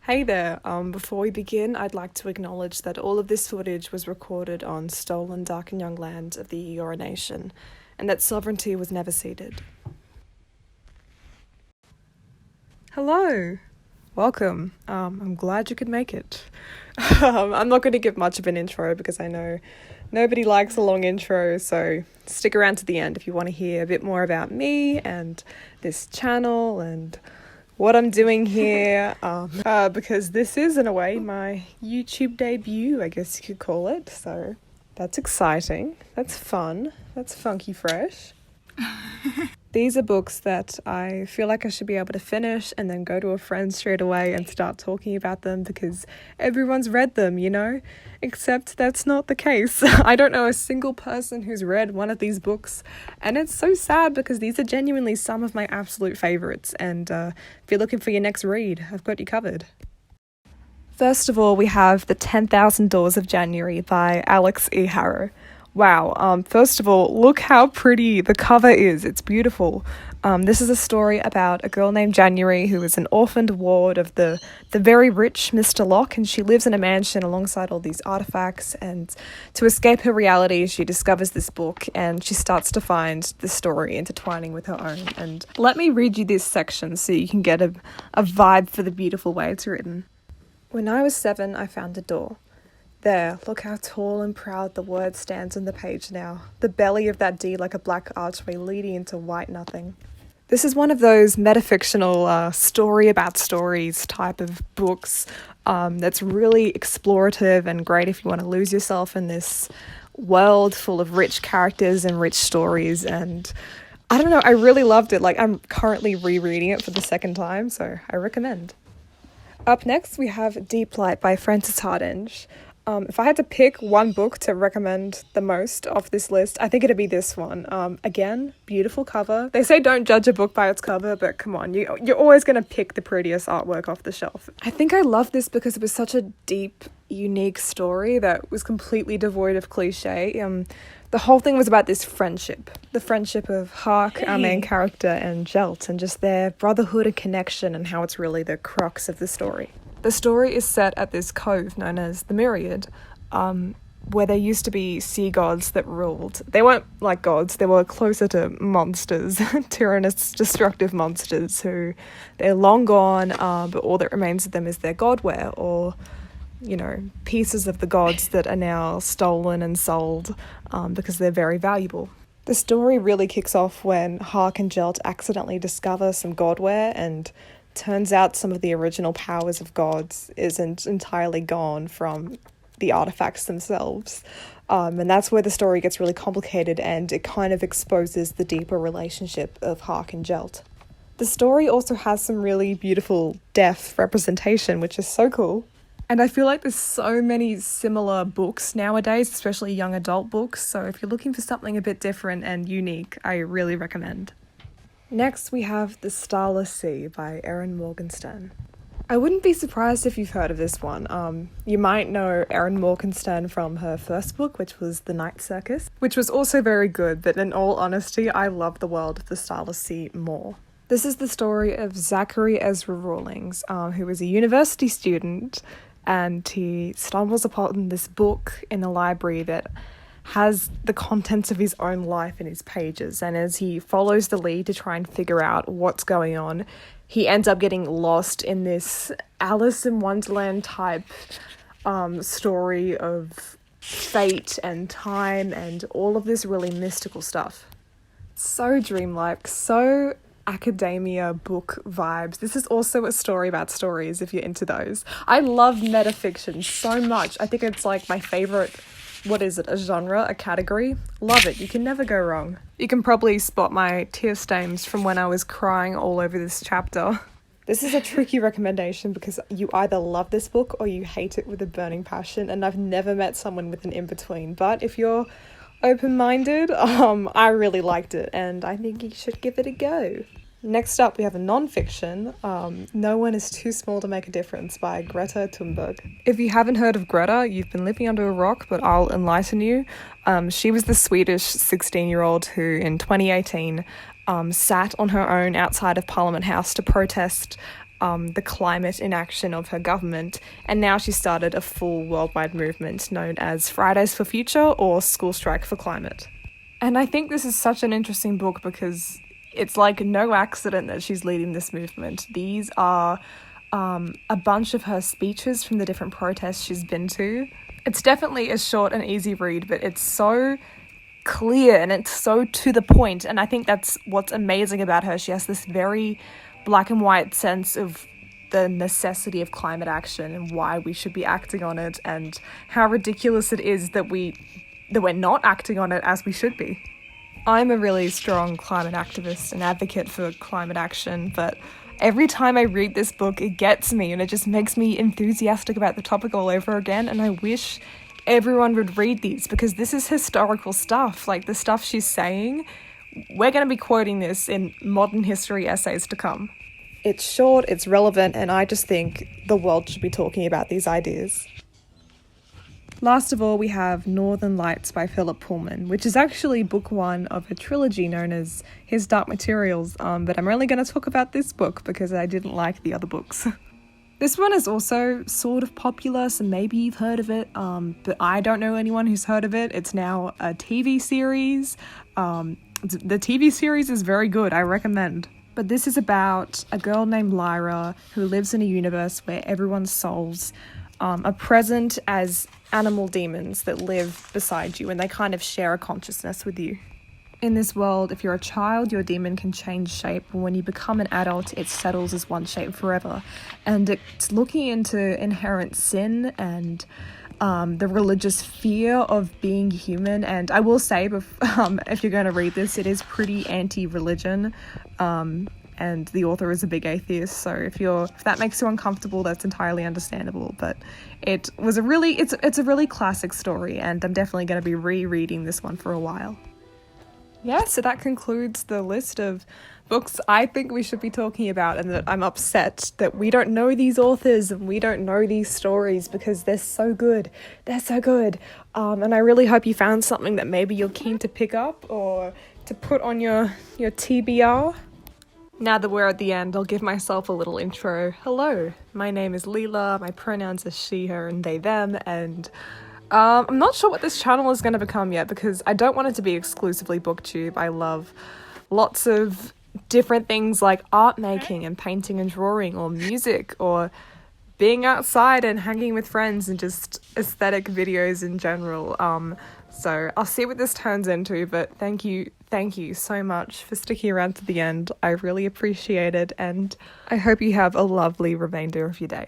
Hey there, before we begin, I'd like to acknowledge that all of this footage was recorded on stolen Darkinjung Land of the Eora Nation, and that sovereignty was never ceded. Hello! Welcome. I'm glad you could make it. I'm not going to give much of an intro because I know nobody likes a long intro, so stick around to the end if you want to hear a bit more about me and this channel and what I'm doing here, because this is, in a way, my YouTube debut, I guess you could call it, so that's exciting, that's fun, that's funky fresh. These are books that I feel like I should be able to finish and then go to a friend straight away and start talking about them because everyone's read them, you know? Except that's not the case. I don't know a single person who's read one of these books, and it's so sad because these are genuinely some of my absolute favourites, and if you're looking for your next read, I've got you covered. First of all, we have The 10,000 Doors of January by Alix E. Harrow. Wow, first of all, look how pretty the cover is. It's beautiful. This is a story about a girl named January who is an orphaned ward of the very rich Mr. Locke, and she lives in a mansion alongside all these artifacts, and to escape her reality, she discovers this book, and she starts to find the story intertwining with her own. And let me read you this section so you can get a vibe for the beautiful way it's written. When I was 7, I found a door. There, look how tall and proud the word stands on the page now. The belly of that D like a black archway leading into white nothing. This is one of those metafictional story about stories type of books that's really explorative and great if you want to lose yourself in this world full of rich characters and rich stories. And I don't know, I really loved it. Like, I'm currently rereading it for the second time, so I recommend. Up next, we have Deeplight by Frances Hardinge. If I had to pick one book to recommend the most off this list, I think it'd be this one. Again, beautiful cover. They say don't judge a book by its cover, but come on, you're always going to pick the prettiest artwork off the shelf. I think I love this because it was such a deep, unique story that was completely devoid of cliche. The whole thing was about this friendship. The friendship of Hark, our main character, and Jelt, and just their brotherhood and connection and how it's really the crux of the story. The story is set at this cove known as the Myriad, where there used to be sea gods that ruled. They weren't like gods, they were closer to monsters, tyrannous, destructive monsters who they're long gone, but all that remains of them is their godware, or, you know, pieces of the gods that are now stolen and sold because they're very valuable. The story really kicks off when Hark and Jelt accidentally discover some godware, and turns out some of the original powers of gods isn't entirely gone from the artifacts themselves. And that's where the story gets really complicated, and it kind of exposes the deeper relationship of Hark and Jelt. The story also has some really beautiful deaf representation, which is so cool. And I feel like there's so many similar books nowadays, especially young adult books, so if you're looking for something a bit different and unique, I really recommend. Next, we have The Starless Sea by Erin Morgenstern. I wouldn't be surprised if you've heard of this one. You might know Erin Morgenstern from her first book, which was The Night Circus, which was also very good, but in all honesty, I love the world of The Starless Sea more. This is the story of Zachary Ezra Rawlings, who is a university student, and he stumbles upon this book in a library that has the contents of his own life in his pages, and as he follows the lead to try and figure out what's going on, he ends up getting lost in this Alice in Wonderland type story of fate and time and all of this really mystical stuff. So dreamlike, so academia book vibes. This is also a story about stories if you're into those. I love metafiction so much. I think it's like my favourite. What is it, a genre, a category? Love it, you can never go wrong. You can probably spot my tear stains from when I was crying all over this chapter. This is a tricky recommendation because you either love this book or you hate it with a burning passion, and I've never met someone with an in-between. But if you're open-minded, I really liked it, and I think you should give it a go. Next up, we have a non-fiction, No One Is Too Small to Make a Difference by Greta Thunberg. If you haven't heard of Greta, you've been living under a rock, but I'll enlighten you. She was the Swedish 16-year-old who, in 2018, sat on her own outside of Parliament House to protest the climate inaction of her government, and now she started a full worldwide movement known as Fridays for Future or School Strike for Climate. And I think this is such an interesting book because it's like no accident that she's leading this movement. These are a bunch of her speeches from the different protests she's been to. It's definitely a short and easy read, but it's so clear and it's so to the point, and I think that's what's amazing about her. She has this very black and white sense of the necessity of climate action and why we should be acting on it, and how ridiculous it is that we're not acting on it as we should be. I'm a really strong climate activist and advocate for climate action, but every time I read this book, it gets me and it just makes me enthusiastic about the topic all over again, and I wish everyone would read these because this is historical stuff. Like, the stuff she's saying, we're going to be quoting this in modern history essays to come. It's short, it's relevant, and I just think the world should be talking about these ideas. Last of all, we have Northern Lights by Phillip Pullman, which is actually book one of a trilogy known as His Dark Materials, but I'm only going to talk about this book because I didn't like the other books. This one is also sort of popular, so maybe you've heard of it, but I don't know anyone who's heard of it. It's now a TV series. The TV series is very good, I recommend. But this is about a girl named Lyra who lives in a universe where everyone's souls are present as animal demons that live beside you, and they kind of share a consciousness with you. In this world, if you're a child, your demon can change shape, but when you become an adult, it settles as one shape forever. And it's looking into inherent sin and the religious fear of being human. And I will say, if you're going to read this, it is pretty anti-religion, and the author is a big atheist, so if that makes you uncomfortable, that's entirely understandable. But it's a really classic story, and I'm definitely going to be rereading this one for a while. Yeah, so that concludes the list of books I think we should be talking about, and that I'm upset that we don't know these authors and we don't know these stories because they're so good. They're so good. And I really hope you found something that maybe you're keen to pick up or to put on your TBR. Now that we're at the end, I'll give myself a little intro. Hello, my name is Leila, my pronouns are she, her, and they, them, and I'm not sure what this channel is going to become yet because I don't want it to be exclusively booktube. I love lots of different things like art making and painting and drawing, or music, or being outside and hanging with friends, and just aesthetic videos in general. So I'll see what this turns into, but thank you so much for sticking around to the end. I really appreciate it, and I hope you have a lovely remainder of your day.